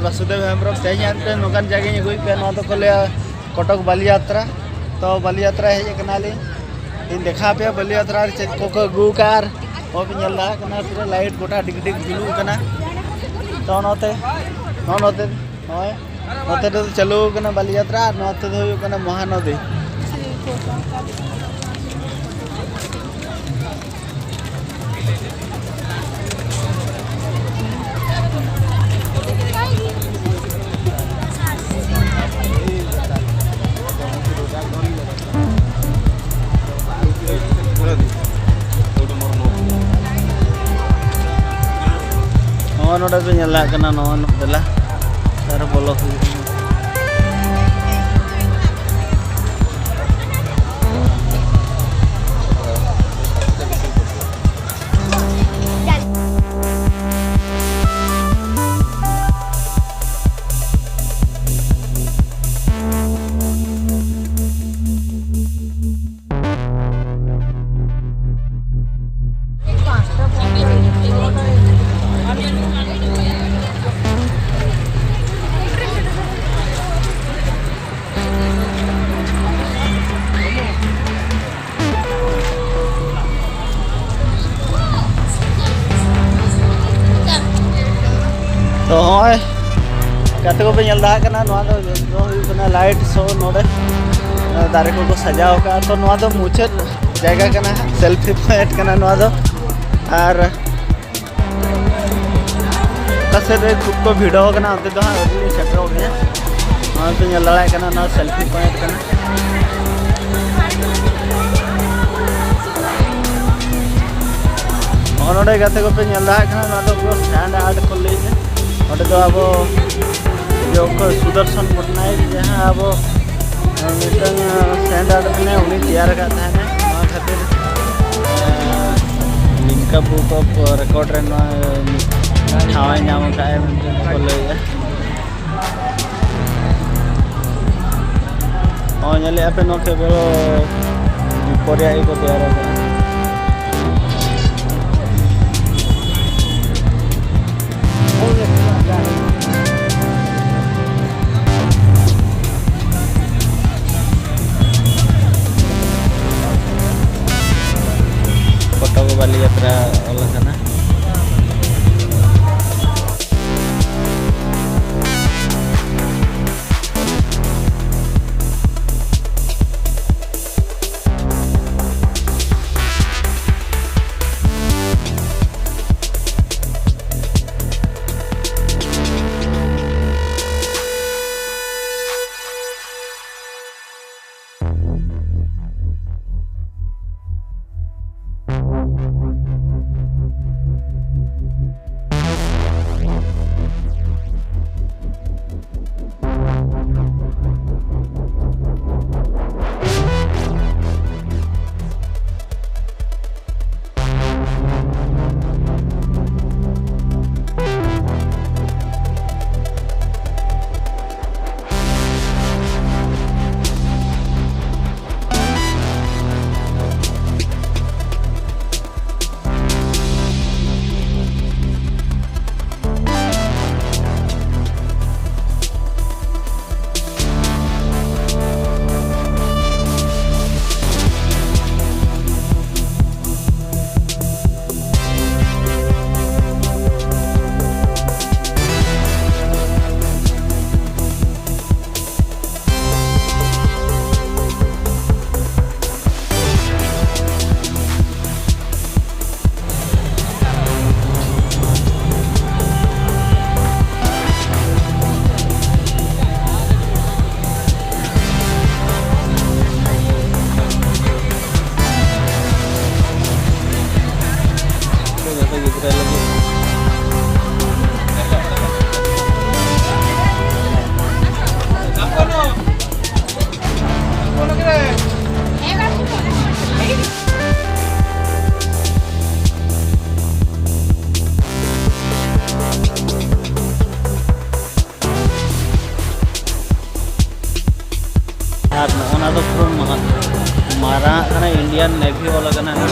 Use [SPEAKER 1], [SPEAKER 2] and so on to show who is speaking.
[SPEAKER 1] Basudev Hembrov tehnya nokan jaganya gue pe no to kole Cuttack bali yatra to bali yatra हे कनाली इन देखा पे बली यात्रा check को गुकार ओ पे nyala kana pura light gota dig dig julu kana to note hoy note to chalu kana bali yatra note do kana mahanodi noda tu nyala kana non dela tar bolo तो होय कते को पे nyal दा kana नवा दो kana light show नोडे दारे को सजाव का तो नवा दो मुछे जगह kana सेल्फी पॉइंट kana नवा दो और तसे रे खुद को वीडियो kana अंते तो हां सेट हो गया और तो nyal दा kana ना सेल्फी पॉइंट kana और नोडे कते को पे nyal दा kana ना तो पूरा स्टैंड आर्ट खोल लीजिए और तो अब जो सुदर्शन पटनायक जहाँ अब मिटन स्टैंडर्ड में उन्हीं तैयार करता है ना खातिर लिंका बुक ऑफ रिकॉर्ड रे ठावे नाम का है बोले और नले आपे नो के बोलो विपरिया को तैयार है Cuttack bali yatra olah sana यार ना तो पूरा मारा करना इंडियन नेवी वाला करना है।